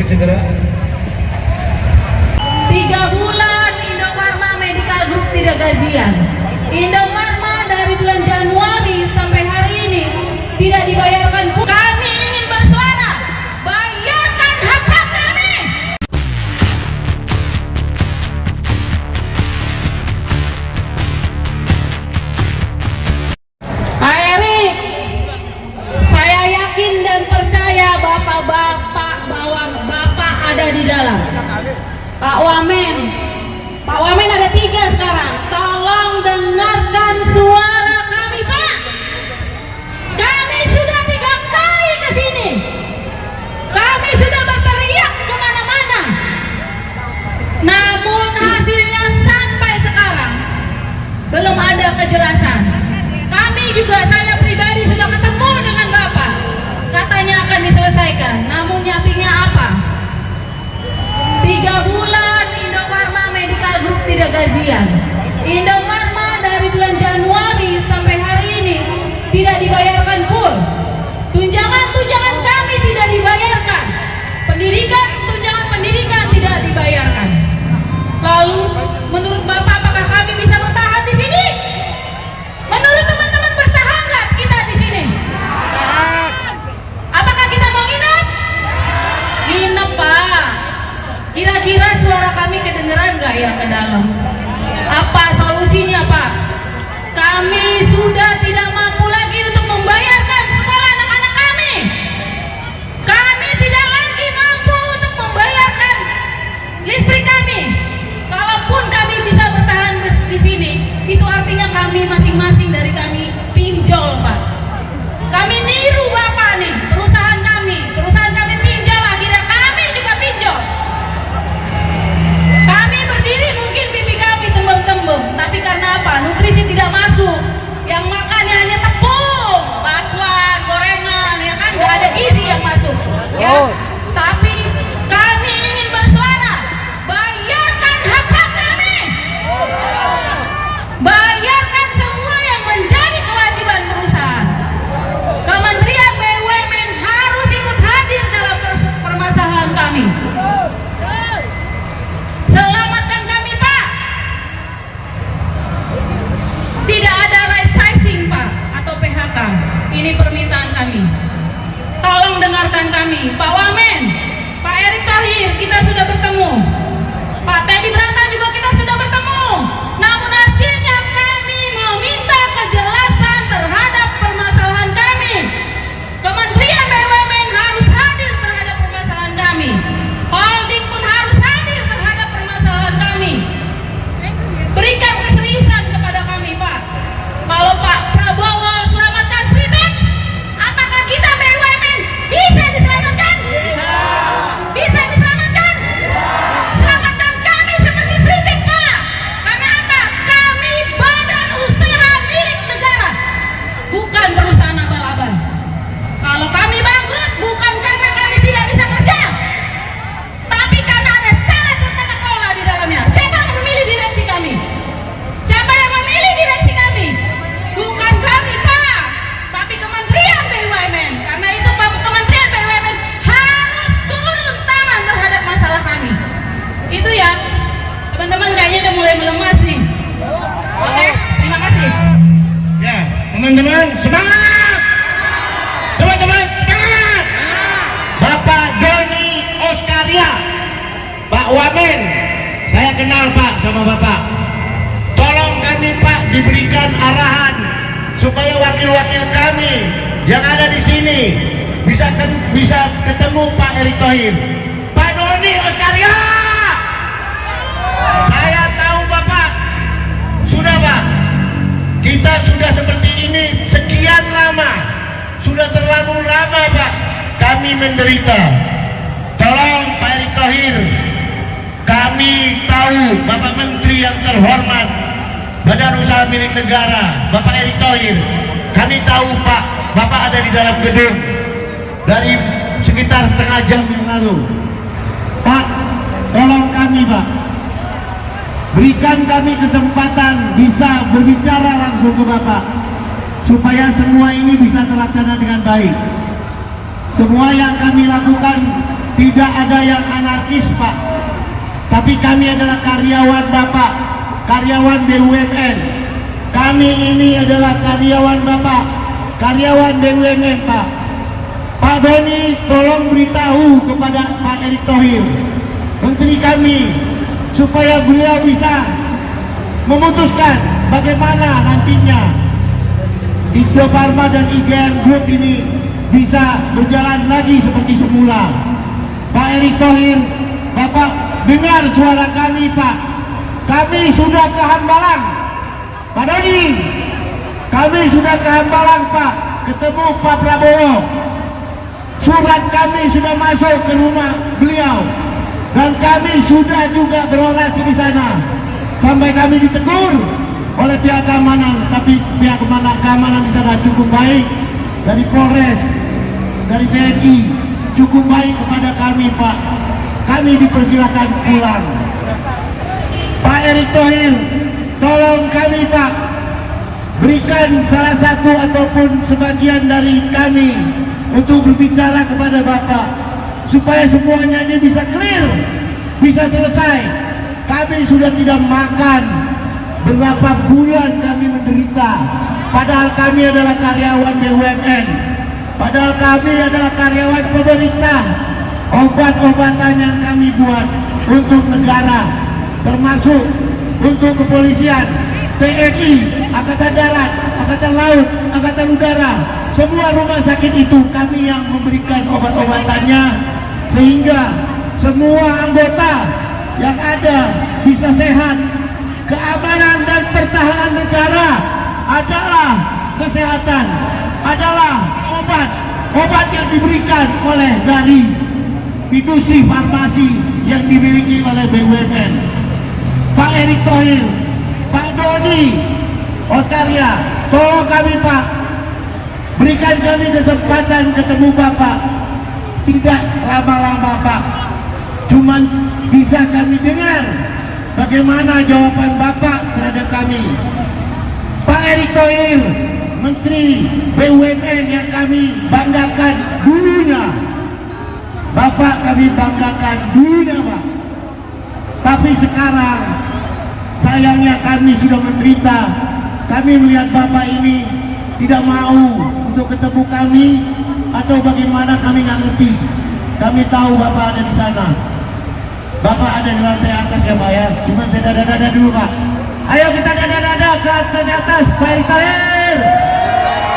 Sedikit segera. 3 bulan Indofarma Medical Group tidak gajian. Indofarma dari bulan Januari sampai hari ini tidak dibayarkan. Kami ingin bersuara, bayarkan hak-hak kami. Pak Erik, saya yakin dan percaya bapak-bapak bahwa bapak ada di dalam. Pak Wamen ada 3 sekarang. Tolong dengarkan suara kami, Pak. Kami sudah 3 kali ke sini. Kami sudah berteriak kemana-mana. Namun hasilnya sampai sekarang belum ada kejelasan. Kami juga, saya pribadi sudah ketemu dengan Bapak. Katanya akan diselesaikan. Namun nyatinya apa? 3 bulan Indofarma Medical Group tidak gajian. Indofarma dari bulan Januari sampai hari ini tidak dibayarkan full. Tunjangan kami tidak dibayarkan. Tunjangan pendidikan tidak dibayarkan. Lalu menurut Bapak apakah kami bisa bertahan di sini? Menurut teman-teman bertahan nggak kita di sini? Apakah kita mau nginep? Nginep, Pak. Kira-kira suara kami kedengeran nggak ya ke dalam? Apa solusinya, Pak? Kami sudah tidak mampu lagi untuk membayarkan sekolah anak-anak kami. Kami tidak lagi mampu untuk membayarkan listrik kami. Kalaupun kami bisa bertahan di sini, itu artinya kami masing-masing dari kami pinjol, Pak. Kami niru Bapak nih, perusahaan kami pinjol, akhirnya kami juga pinjol. Kami berdiri mungkin pipi kami tembem-tembem, tapi karena apa? Nutrisi tidak masuk. Yang makannya hanya tepung, bakwan, gorengan, ya kan? Nggak ada gizi yang masuk. Ya. Tapi kami ingin bersuara, bayarkan hak-hak kami. Bayarkan semua yang menjadi kewajiban perusahaan. Kementerian BUMN harus ikut hadir dalam permasalahan kami. Selamatkan kami, Pak. Tidak ada right sizing, Pak, atau PHK. Ini permintaan kami. Tolong dengarkan kami. Pak Wamen, Pak Erick Thohir, kita sudah bertemu. Pak Teddy Brata juga kita sudah bertemu. Namun hasilnya kami meminta kejelasan terhadap permasalahan kami. Kementerian BUMN harus hadir terhadap permasalahan kami. Holding pun harus hadir terhadap permasalahan kami. Berikan keseriusan kepada kami, Pak. Kalau Pak Prabowo selamatkan Sritex, apakah kita BUMN bisa diselamatkan? Bisa diselamatkan? Selamatkan kami seperti Sritex, Pak. Karena apa? Kami badan usaha milik negara, bukan perusahaan abal-abal. Kalau kami bangkrut, bukan karena kami tidak bisa kerja, tapi karena ada salah tata kelola di dalamnya. Siapa yang memilih direksi kami? Siapa yang memilih direksi kami? Bukan kami, Pak, tapi Kementerian BUMN. Karena itu Kementerian BUMN harus turun tangan terhadap masalah kami. Itu ya, teman-teman kayaknya udah mulai melemas nih. Oke, terima kasih. Ya, teman-teman semangat. Teman-teman semangat. Bapak Doni Oskaria, Pak Wamen, saya kenal Pak sama Bapak. Tolong kami, Pak, diberikan arahan supaya wakil-wakil kami yang ada di sini bisa ketemu Pak Erick Thohir. Pak Doni Oskaria, saya tahu Bapak sudah, Pak. Kita sudah seperti ini sekian lama, sudah terlalu lama, Pak. Kami menderita. Tolong Pak Erick Thohir, kami tahu Bapak Menteri yang terhormat, Badan Usaha Milik Negara, Bapak Erick Thohir. Kami tahu, Pak, Bapak ada di dalam gedung dari sekitar setengah jam yang lalu. Pak, tolong kami, Pak. Berikan kami kesempatan bisa berbicara langsung ke Bapak, supaya semua ini bisa terlaksana dengan baik. Semua yang kami lakukan tidak tidak ada yang anarkis Pak. Tapi kami adalah karyawan Bapak, karyawan BUMN. Kami ini adalah karyawan Bapak, karyawan BUMN Pak. Pak Doni tolong beritahu kepada Pak Erick Thohir, menteri kami, supaya beliau bisa memutuskan bagaimana nantinya Indofarma dan IGM Group ini bisa berjalan lagi seperti semula. Pak Erick Thohir, Bapak dengar suara kami Pak. Kami sudah ke Hambalang, Pak Doni. Kami sudah ke Hambalang Pak, ketemu Pak Prabowo. Surat kami sudah masuk ke rumah beliau, dan kami sudah juga berorasi di sana. Sampai kami ditegur oleh pihak keamanan, tapi pihak keamanan di sana cukup baik, dari Polres, dari TNI, cukup baik kepada kami Pak. Kami dipersilakan pulang. Pak Erick Thohir, tolong kami Pak, berikan salah satu ataupun sebagian dari kami untuk berbicara kepada Bapak, supaya semuanya ini bisa clear, bisa selesai. Kami sudah tidak makan, berapa bulan kami menderita, padahal kami adalah karyawan BUMN, padahal kami adalah karyawan pemerintah. Obat-obatan yang kami buat untuk negara, termasuk untuk kepolisian, TNI, Angkatan Darat, Angkatan Laut, Angkatan Udara, semua rumah sakit itu kami yang memberikan obat-obatannya, sehingga semua anggota yang ada bisa sehat. Keamanan dan pertahanan negara adalah kesehatan, adalah obat yang diberikan oleh dari industri farmasi yang dimiliki oleh BUMN. Pak Erick Thohir, Pak Doni Otkarya, tolong kami Pak, berikan kami kesempatan ketemu Bapak. Tidak lama-lama Pak, cuman bisa kami dengar bagaimana jawaban Bapak terhadap kami. Pak Erick Thohir, Menteri BUMN yang kami banggakan dulunya, Bapak kami banggakan dulunya Pak. Tapi sekarang sayangnya kami sudah menderita. Kami melihat Bapak ini tidak mau untuk ketemu kami, atau bagaimana kami nggak ngerti. Kami tahu Bapak ada di sana. Bapak ada di lantai atas ya Pak ya. Cuma saya dada-dada dulu Pak. Ayo kita dada-dada ke lantai atas. Pak Erick Thohir,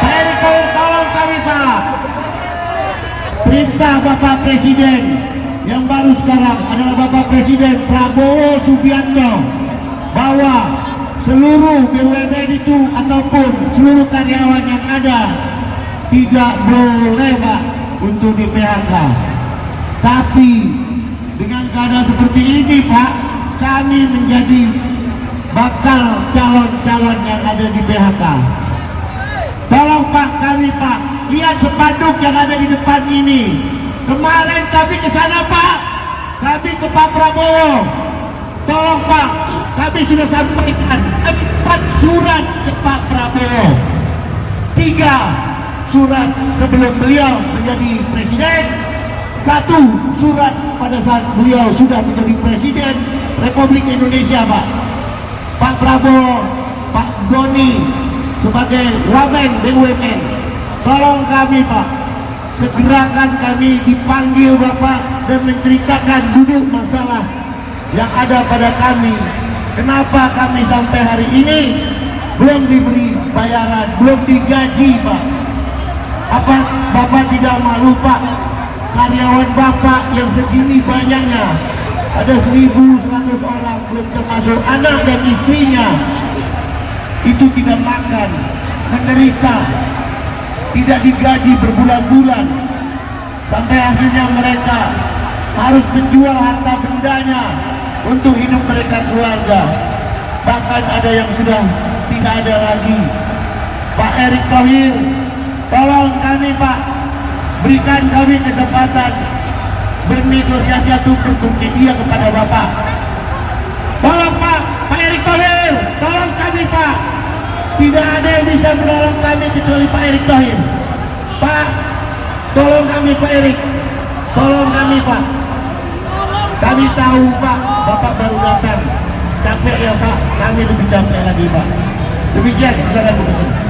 Pak Erick Thohir, tolong kami Pak. Perintah Bapak Presiden yang baru sekarang adalah Bapak Presiden Prabowo Subianto, bahwa seluruh BUMN itu ataupun seluruh karyawan yang ada tidak boleh Pak untuk di PHK. Tapi dengan keadaan seperti ini Pak, kami menjadi bakal calon-calon yang ada di PHK. Tolong Pak, kami Pak, lihat spanduk yang ada di depan ini. Kemarin kami ke sana Pak, kami ke Pak Prabowo. Tolong Pak, kami sudah sampaikan 4 surat ke Pak Prabowo. 3 surat sebelum beliau menjadi presiden, 1 surat pada saat beliau sudah menjadi presiden Republik Indonesia Pak. Pak Prabowo, Pak Doni sebagai Wamen BUMN, tolong kami Pak, segerakan kami dipanggil Bapak dan menceritakan duduk masalah yang ada pada kami. Kenapa kami sampai hari ini belum diberi bayaran, belum digaji Pak? Apa Bapak tidak malu Pak? Karyawan Bapak yang segini banyaknya, ada 1.100 orang, belum termasuk anak dan istrinya, itu tidak makan, menderita, tidak digaji berbulan-bulan, sampai akhirnya mereka harus menjual harta bendanya untuk hidup mereka keluarga. Bahkan ada yang sudah tidak ada lagi. Pak Erick Thohir, tolong kami Pak, berikan kami kesempatan bernegosiasi atau berkomunikasi kepada Bapak. Tolong Pak Erick Thohir, tolong kami Pak. Tidak ada yang bisa menolong kami kecuali Pak Erick Thohir. Pak, tolong kami Pak Erick, tolong kami Pak. tahu Pak, Bapak baru datang. Capek ya Pak, kami lebih capek lagi Pak. Demikian, silakan Bu Ketum.